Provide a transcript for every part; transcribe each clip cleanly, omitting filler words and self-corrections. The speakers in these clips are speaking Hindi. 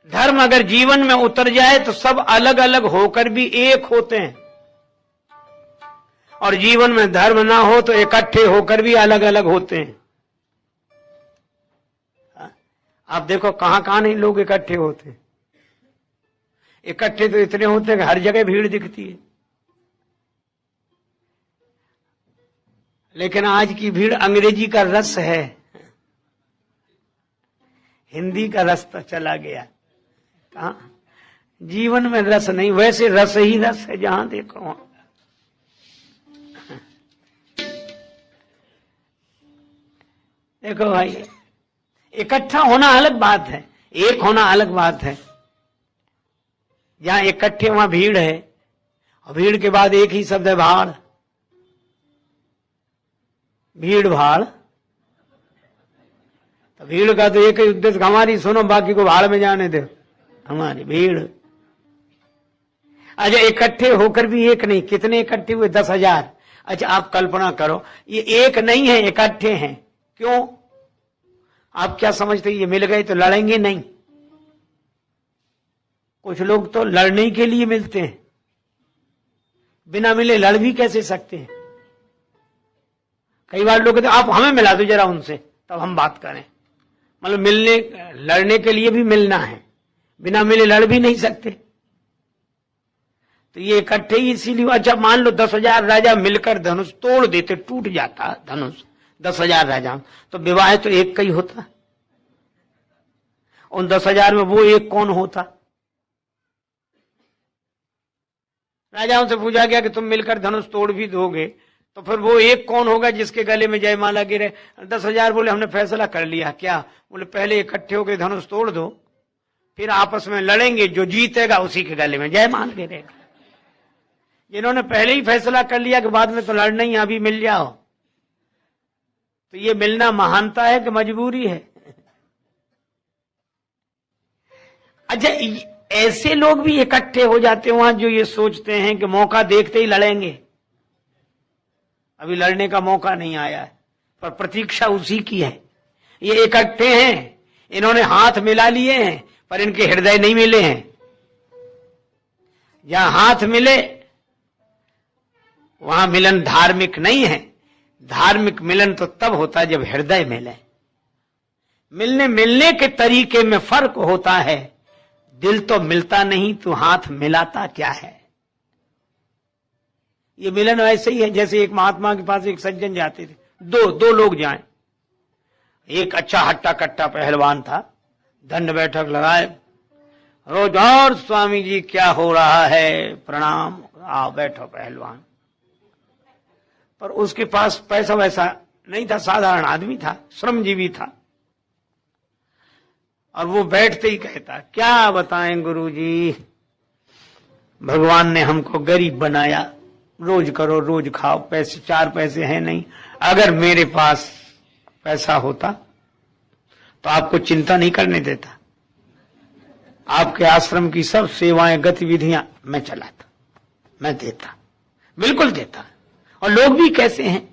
धर्म अगर जीवन में उतर जाए तो सब अलग अलग होकर भी एक होते हैं, और जीवन में धर्म ना हो तो इकट्ठे होकर भी अलग अलग होते हैं। आप देखो कहां कहां नहीं लोग इकट्ठे होते हैं। इकट्ठे तो इतने होते हैं कि हर जगह भीड़ दिखती है, लेकिन आज की भीड़ अंग्रेजी का रस है, हिंदी का रस तो चला गया। कहां जीवन में रस नहीं, वैसे रस ही रस है जहां देखो वहां। देखो भाई, इकट्ठा होना अलग बात है, एक होना अलग बात है। जहां इकट्ठे वहां भीड़ है, और भीड़ के बाद एक ही शब्द है भाड़। भीड़ भाड़, तो भीड़ का तो एक ही उद्देश्य, हमारी सुनो बाकी को भाड़ में जाने दो, हमारी भीड़। अच्छा, इकट्ठे होकर भी एक नहीं, कितने इकट्ठे हुए? 10,000। अच्छा, आप कल्पना करो, ये एक नहीं है, इकट्ठे हैं। क्यों? आप क्या समझते हैं ये मिल गए तो लड़ेंगे? नहीं, कुछ लोग तो लड़ने के लिए मिलते हैं, बिना मिले लड़ भी कैसे सकते हैं। कई बार लोग कहते हैं आप हमें मिला दो जरा उनसे, तब हम बात करें। मतलब मिलने, लड़ने के लिए भी मिलना है, बिना मिले लड़ भी नहीं सकते। तो ये इकट्ठे ही इसीलिए। अच्छा, मान लो 10,000 राजा मिलकर धनुष तोड़ देते, टूट जाता धनुष 10,000 राजा, तो विवाह तो एक का ही होता। उन 10,000 में वो एक कौन होता? राजाओं से पूछा गया कि तुम मिलकर धनुष तोड़ भी दोगे, तो फिर वो एक कौन होगा जिसके गले में जयमाला गिरे? 10,000 बोले हमने फैसला कर लिया। क्या? बोले पहले इकट्ठे होकर धनुष तोड़ दो, फिर आपस में लड़ेंगे, जो जीतेगा उसी के गले में जयमाला गिरेगा। जिन्होंने पहले ही फैसला कर लिया कि बाद में तो लड़ना ही, अभी मिल जाओ, तो ये मिलना महानता है कि मजबूरी है? अच्छा, ऐसे लोग भी इकट्ठे हो जाते हैं वहां जो ये सोचते हैं कि मौका देखते ही लड़ेंगे। अभी लड़ने का मौका नहीं आया है, पर प्रतीक्षा उसी की है। ये इकट्ठे हैं, इन्होंने हाथ मिला लिए हैं, पर इनके हृदय नहीं मिले हैं। जहां हाथ मिले वहां मिलन धार्मिक नहीं है। धार्मिक मिलन तो तब होता है जब हृदय मिले। मिलने के तरीके में फर्क होता है। दिल तो मिलता नहीं, तो हाथ मिलाता क्या है? ये मिलन ऐसे ही है जैसे एक महात्मा के पास एक सज्जन जाते थे, दो लोग जाएं। एक अच्छा हट्टा कट्टा पहलवान था, दंड बैठक लगाए रोज, और स्वामी जी क्या हो रहा है, प्रणाम, आओ बैठो पहलवान। पर उसके पास पैसा वैसा नहीं था, साधारण आदमी था, श्रमजीवी था। और वो बैठते ही कहता, क्या बताएं गुरुजी, भगवान ने हमको गरीब बनाया, रोज करो रोज खाओ, पैसे 4 पैसे हैं नहीं। अगर मेरे पास पैसा होता तो आपको चिंता नहीं करने देता, आपके आश्रम की सब सेवाएं गतिविधियां मैं चलाता, मैं देता, बिल्कुल देता। और लोग भी कैसे हैं,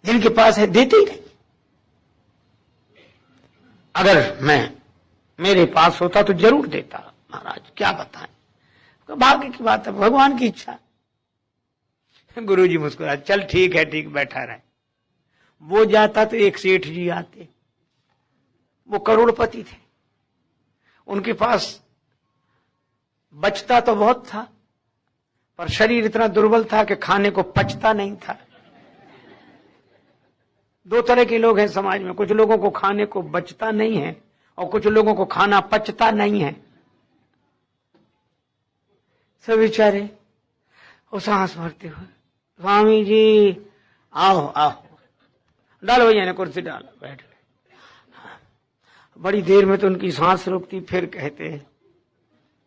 जिनके पास है देते ही नहीं। अगर मेरे पास होता तो जरूर देता महाराज, क्या बताएं, भाग्य की बात है, भगवान की इच्छा। गुरुजी मुस्कुरा, चल ठीक है, ठीक, बैठा रहे। वो जाता तो एक सेठ जी आते, वो करोड़पति थे, उनके पास बचता तो बहुत था, पर शरीर इतना दुर्बल था कि खाने को पचता नहीं था। 2 तरह के लोग हैं समाज में, कुछ लोगों को खाने को बचता नहीं है और कुछ लोगों को खाना पचता नहीं है। सब बेचारे वो सांस भरते हुए, स्वामी जी आओ आओ, डालो भैया ने कुर्सी डालो, बैठ गए। बड़ी देर में तो उनकी सांस रुकती, फिर कहते हैं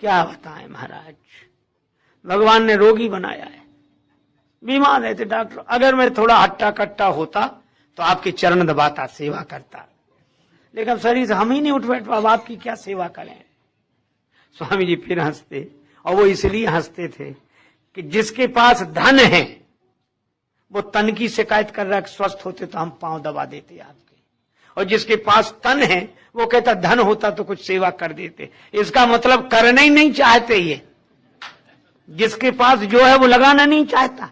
क्या बताएं महाराज, भगवान ने रोगी बनाया है, बीमार रहते डॉक्टर, अगर मैं थोड़ा हट्टा कट्टा होता तो आपके चरण दबाता, सेवा करता, लेकिन शरीर से हम ही नहीं उठ बैठ पा, आपकी क्या सेवा करें। स्वामी जी फिर हंसते, और वो इसलिए हंसते थे कि जिसके पास धन है वो तन की शिकायत कर रहा है, स्वस्थ होते तो हम पांव दबा देते आपके, और जिसके पास तन है वो कहता धन होता तो कुछ सेवा कर देते। इसका मतलब करना ही नहीं चाहते। ये जिसके पास जो है वो लगाना नहीं चाहता,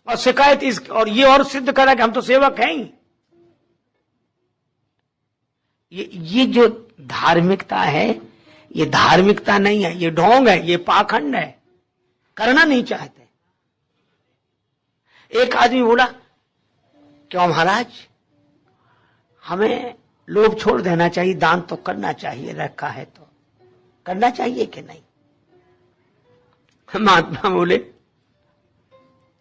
और शिकायत इस और ये और सिद्ध करा कि हम तो सेवक हैं ही। ये जो धार्मिकता है, ये धार्मिकता नहीं है, ये ढोंग है, ये पाखंड है, करना नहीं चाहते। एक आदमी बोला, क्यों महाराज, हमें लोभ छोड़ देना चाहिए, दान तो करना चाहिए, रखा है तो करना चाहिए कि नहीं? महात्मा बोले,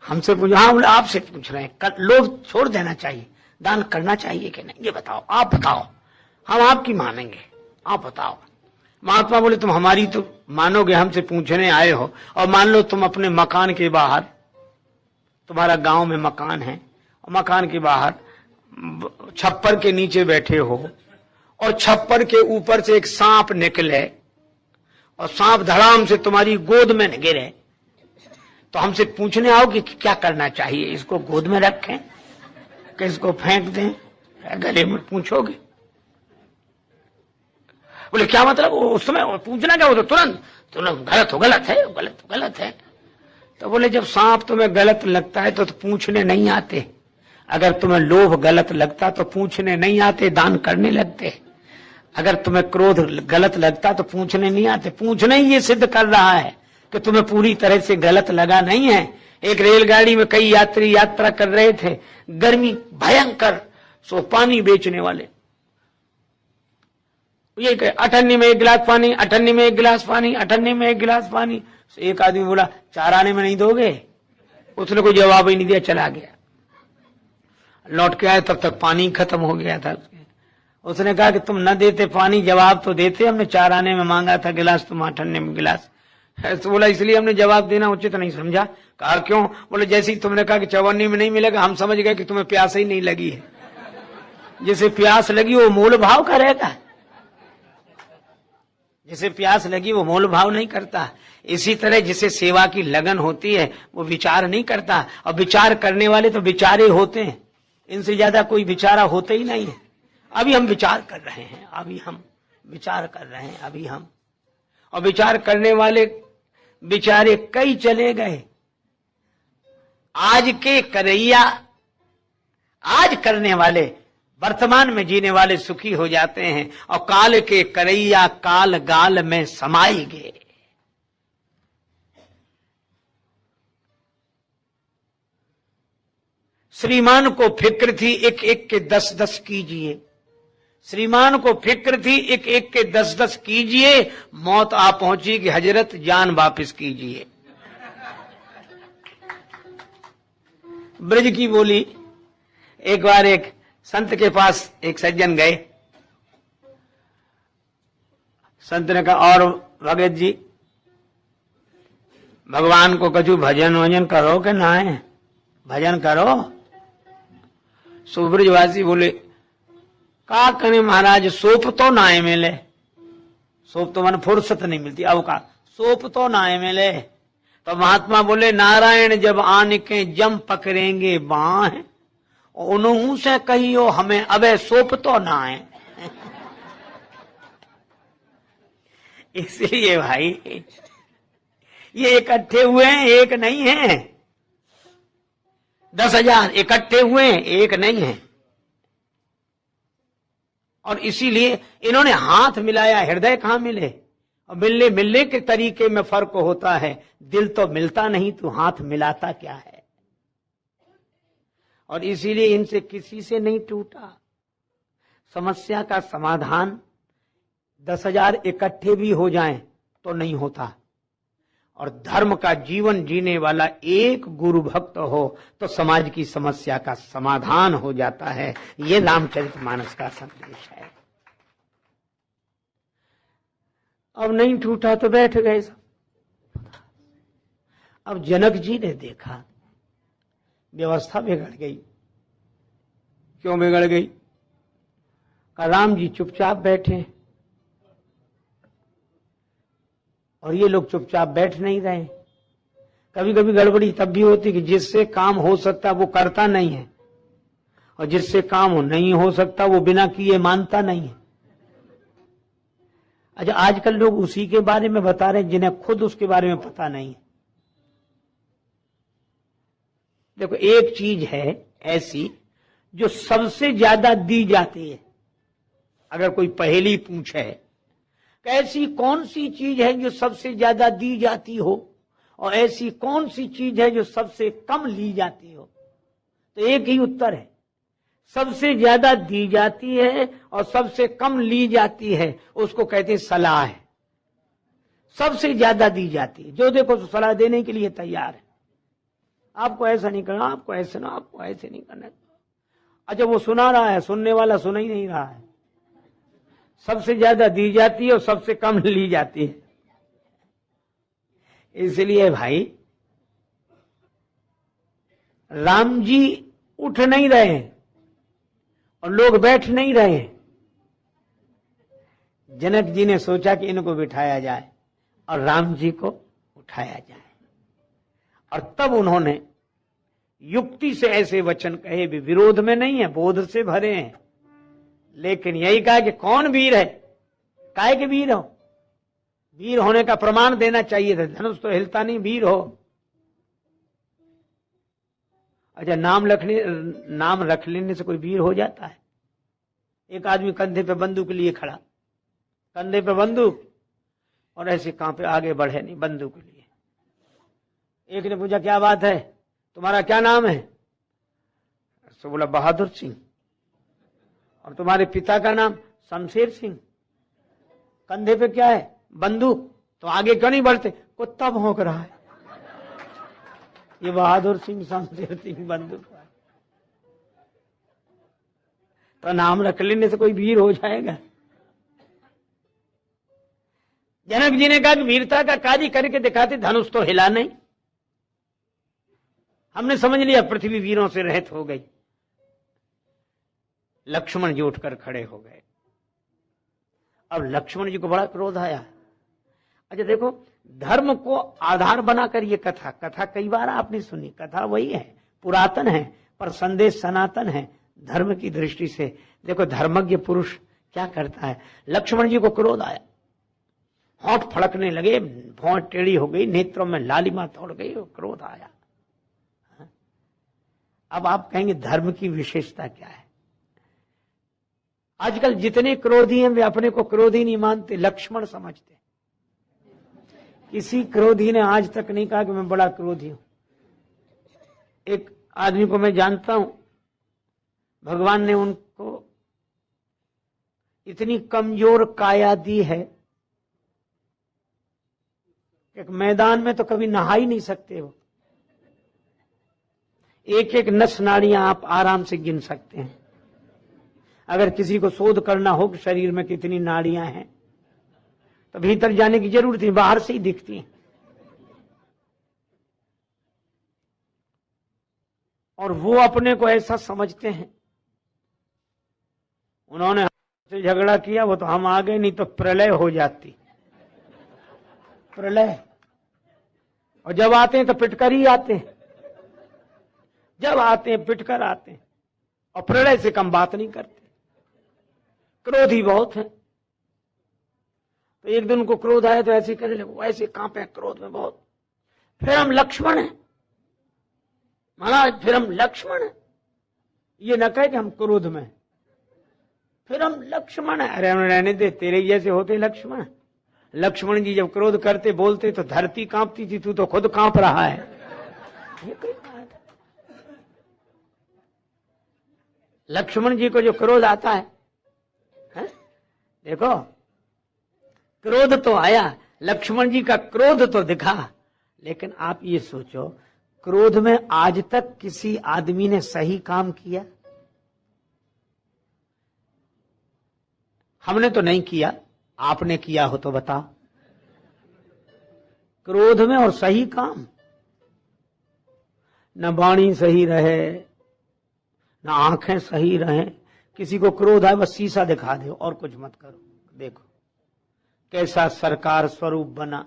हमसे पूछो? हाँ बोले, आपसे पूछ रहे हैं, लोभ छोड़ देना चाहिए, दान करना चाहिए कि नहीं, ये बताओ, आप बताओ, हम आपकी मानेंगे, आप बताओ। महात्मा बोले, तुम हमारी तो मानोगे, हमसे पूछने आए हो, और मान लो तुम अपने मकान के बाहर, तुम्हारा गांव में मकान है, और मकान के बाहर छप्पर के नीचे बैठे हो, और छप्पर के ऊपर से एक सांप निकले, और सांप धड़ाम से तुम्हारी गोद में गिरे, तो हमसे पूछने आओ कि क्या करना चाहिए, इसको गोद में रखें कि इसको फेंक दें, गले में पूछोगे? बोले क्या मतलब? उस समय पूछना क्या, वो तो तुरंत गलत हो, गलत है, गलत गलत है। तो बोले जब सांप तुम्हें गलत लगता है तो पूछने नहीं आते, अगर तुम्हें लोभ गलत लगता तो पूछने नहीं आते, दान करने लगते। अगर तुम्हें क्रोध गलत लगता तो पूछने नहीं आते। पूछना ही ये सिद्ध कर रहा है कि तुम्हें पूरी तरह से गलत लगा नहीं है। एक रेलगाड़ी में कई यात्री यात्रा कर रहे थे, गर्मी भयंकर, सो पानी बेचने वाले ये कहे, अठन्नी में एक गिलास पानी, अठन्नी में एक गिलास पानी, अठन्नी में एक गिलास पानी। एक आदमी बोला, 4 आने में नहीं दोगे? उसने कोई जवाब ही नहीं दिया, चला गया। लौट के आए तब तक पानी खत्म हो गया था। उसने कहा कि तुम न देते पानी, जवाब तो देते, हमने 4 आने में मांगा था गिलास, तुम 8 आने में गिलास। तो बोला इसलिए हमने जवाब देना उचित नहीं समझा। कहा क्यों? बोले जैसे ही तुमने कहा कि 54 में नहीं मिलेगा, हम समझ गए कि तुम्हें प्यास ही नहीं लगी है। जिसे प्यास लगी वो मोल भाव करेगा, जिसे प्यास लगी वो मोल भाव नहीं करता। इसी तरह जिसे सेवा की लगन होती है वो विचार नहीं करता, और विचार करने वाले तो विचारे होते हैं, इनसे ज्यादा कोई विचारा होते ही नहीं है। अभी हम विचार कर रहे हैं, अभी हम विचार कर रहे हैं, अभी हम, और विचार करने वाले बेचारे कई चले गए। आज के करैया, आज करने वाले, वर्तमान में जीने वाले सुखी हो जाते हैं, और काल के करैया काल गाल में समाई गए। श्रीमान को फिक्र थी एक एक के 10-10 कीजिए, श्रीमान को फिक्र थी एक एक के 10-10 कीजिए, मौत आ पहुंची कि हजरत जान वापिस कीजिए। ब्रज की बोली। एक बार एक संत के पास एक सज्जन गए, संत ने कहा, और भगत जी भगवान को कछु भजन वजन करो कि ना है? भजन करो। सुब्रजवासी बोले, का कने महाराज, सोप तो ना मिले, सोप तो मन फुर्सत नहीं मिलती। अब का सोप तो ना मिले। तो महात्मा बोले, नारायण जब आने के जम पकड़ेंगे बाह, उन्हों से कहियो हमें अबे सोप तो ना है। इसलिए भाई ये इकट्ठे हुए हैं, एक नहीं है। 10,000 इकट्ठे हुए हैं, एक नहीं है। और इसीलिए इन्होंने हाथ मिलाया, हृदय कहां मिले? और मिलने के तरीके में फर्क होता है। दिल तो मिलता नहीं तो हाथ मिलाता क्या है? और इसीलिए इनसे किसी से नहीं टूटा। समस्या का समाधान 10,000 इकट्ठे भी हो जाएं तो नहीं होता। और धर्म का जीवन जीने वाला एक गुरु भक्त हो तो समाज की समस्या का समाधान हो जाता है। ये रामचरितमानस का संदेश है। अब नहीं टूटा तो बैठ गए सब। अब जनक जी ने देखा व्यवस्था बिगड़ गई। क्यों बिगड़ गई? का राम जी चुपचाप बैठे और ये लोग चुपचाप बैठ नहीं रहे। कभी कभी गड़बड़ी तब भी होती कि जिससे काम हो सकता वो करता नहीं है, और जिससे काम नहीं हो सकता वो बिना किए मानता नहीं है। अच्छा, आजकल लोग उसी के बारे में बता रहे हैं जिन्हें खुद उसके बारे में पता नहीं है। देखो, एक चीज है ऐसी जो सबसे ज्यादा दी जाती है। अगर कोई पहेली पूछे ऐसी कौन सी चीज है जो सबसे ज्यादा दी जाती हो और ऐसी कौन सी चीज है जो सबसे कम ली जाती हो, तो एक ही उत्तर है, सबसे ज्यादा दी जाती है और सबसे कम ली जाती है, उसको कहते हैं सलाह है। सबसे ज्यादा दी जाती है, जो देखो तो सलाह देने के लिए तैयार है। आपको ऐसा नहीं करना, आपको ऐसे ना, आपको ऐसे नहीं करना। अच्छा, वो सुना रहा है, सुनने वाला सुन ही नहीं रहा है। सबसे ज्यादा दी जाती है और सबसे कम ली जाती है। इसलिए भाई, राम जी उठ नहीं रहे हैं और लोग बैठ नहीं रहे हैं। जनक जी ने सोचा कि इनको बिठाया जाए और राम जी को उठाया जाए, और तब उन्होंने युक्ति से ऐसे वचन कहे, भी विरोध में नहीं है, बोध से भरे हैं, लेकिन यही कहा कि कौन वीर है, काहे के वीर हो, वीर होने का प्रमाण देना चाहिए था, धनुष तो हिलता नहीं, वीर हो। अच्छा, नाम रख लेने से कोई वीर हो जाता है? एक आदमी कंधे पे बंदूक लिए खड़ा, कंधे पे बंदूक, और ऐसे कांपे, आगे बढ़े नहीं, बंदूक लिए। एक ने पूछा, क्या बात है, तुम्हारा क्या नाम है? तो बोला, बहादुर सिंह। और तुम्हारे पिता का नाम? शमशेर सिंह। कंधे पे क्या है? बंदूक। तो आगे क्यों नहीं बढ़ते? कुत्ता भौंक रहा है। ये बहादुर सिंह, शमशेर सिंह, बंदूक। तो नाम रख लेने से कोई वीर हो जाएगा? जनक जी ने कहा कि वीरता का कार्य करके दिखाते, धनुष तो हिला नहीं। हमने समझ लिया पृथ्वी वीरों से रहित हो गई। लक्ष्मण जी उठकर खड़े हो गए। अब लक्ष्मण जी को बड़ा क्रोध आया। अच्छा देखो, धर्म को आधार बनाकर ये कथा कई बार आपने सुनी, कथा वही है, पुरातन है, पर संदेश सनातन है धर्म की दृष्टि से। देखो, धर्मज्ञ पुरुष क्या करता है। लक्ष्मण जी को क्रोध आया, होंठ फड़कने लगे, भौं टेढ़ी हो गई, नेत्रों में लालिमा तोड़ गई, क्रोध आया। अब आप कहेंगे धर्म की विशेषता क्या है? आजकल जितने क्रोधी हैं वे अपने को क्रोधी नहीं मानते, लक्ष्मण समझते। किसी क्रोधी ने आज तक नहीं कहा कि मैं बड़ा क्रोधी हूं। एक आदमी को मैं जानता हूं, भगवान ने उनको इतनी कमजोर काया दी है, एक मैदान में तो कभी नहा ही नहीं सकते वो। एक एक नस नाड़ियां आप आराम से गिन सकते हैं। अगर किसी को शोध करना हो कि शरीर में कितनी नाड़ियां हैं, तो भीतर जाने की जरूरत नहीं, बाहर से ही दिखती हैं। और वो अपने को ऐसा समझते हैं, उन्होंने हमसे झगड़ा किया, वो तो हम आ गए, नहीं तो प्रलय हो जाती, प्रलय। और जब आते हैं तो पिटकर ही आते हैं, जब आते हैं पिटकर आते हैं, और प्रलय से कम बात नहीं करते। क्रोधी बहुत है। तो एक दिन उनको क्रोध आया तो ऐसे करने लगे, वैसे कांपे क्रोध में बहुत। फिर हम लक्ष्मण हैं महाराज, फिर हम लक्ष्मण हैं। ये न कहे कि हम क्रोध में, फिर हम लक्ष्मण हैं। अरे हम रहने दे, तेरे जैसे होते लक्ष्मण। लक्ष्मण जी जब क्रोध करते बोलते तो धरती कांपती थी, तू तो खुद कांप रहा है। ये कोई बात है? लक्ष्मण जी को जो क्रोध आता है? देखो, क्रोध तो आया, लक्ष्मण जी का क्रोध तो दिखा, लेकिन आप ये सोचो, क्रोध में आज तक किसी आदमी ने सही काम किया? हमने तो नहीं किया, आपने किया हो तो बताओ। क्रोध में और सही काम, न वाणी सही रहे, न आंखें सही रहें। किसी को क्रोध आए बस शीशा दिखा दो और कुछ मत करो, देखो कैसा सरकार स्वरूप बना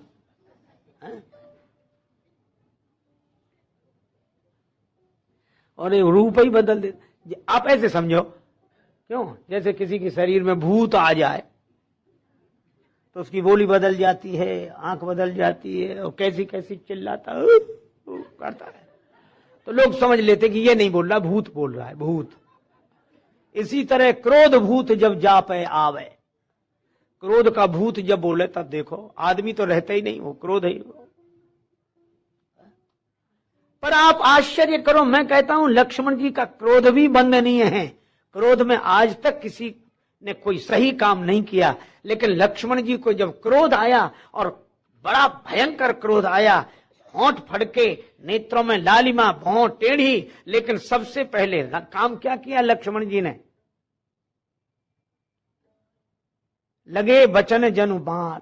है? और ये रूप ही बदल दे। आप ऐसे समझो, क्यों, जैसे किसी के शरीर में भूत आ जाए तो उसकी बोली बदल जाती है, आंख बदल जाती है और कैसी कैसी चिल्लाता करता है, तो लोग समझ लेते कि ये नहीं बोल रहा, भूत बोल रहा है, भूत। इसी तरह क्रोध भूत जब जा पे आवे, क्रोध का भूत जब बोले तब देखो आदमी तो रहता ही नहीं, वो क्रोध ही। पर आप आश्चर्य करो, मैं कहता हूं लक्ष्मण जी का क्रोध भी बंदनीय है। क्रोध में आज तक किसी ने कोई सही काम नहीं किया, लेकिन लक्ष्मण जी को जब क्रोध आया और बड़ा भयंकर क्रोध आया, होंठ फड़के, नेत्रों में लालिमा, भौं टेढ़ी, लेकिन सबसे पहले काम क्या किया लक्ष्मण जी ने? लगे बचन जनु बाण।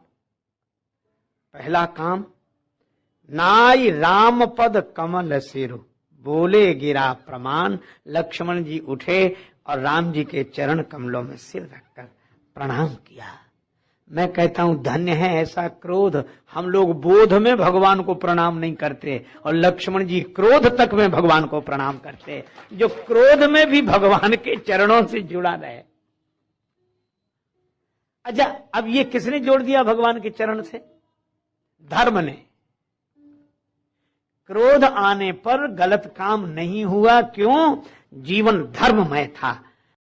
पहला काम, नाई राम पद कमल सिरु, बोले गिरा प्रमाण। लक्ष्मण जी उठे और राम जी के चरण कमलों में सिर रखकर प्रणाम किया। मैं कहता हूं धन्य है ऐसा क्रोध। हम लोग बोध में भगवान को प्रणाम नहीं करते और लक्ष्मण जी क्रोध तक में भगवान को प्रणाम करते, जो क्रोध में भी भगवान के चरणों से जुड़ा रहे। अच्छा, अब ये किसने जोड़ दिया भगवान के चरण से? धर्म ने। क्रोध आने पर गलत काम नहीं हुआ, क्यों? जीवन धर्ममय था।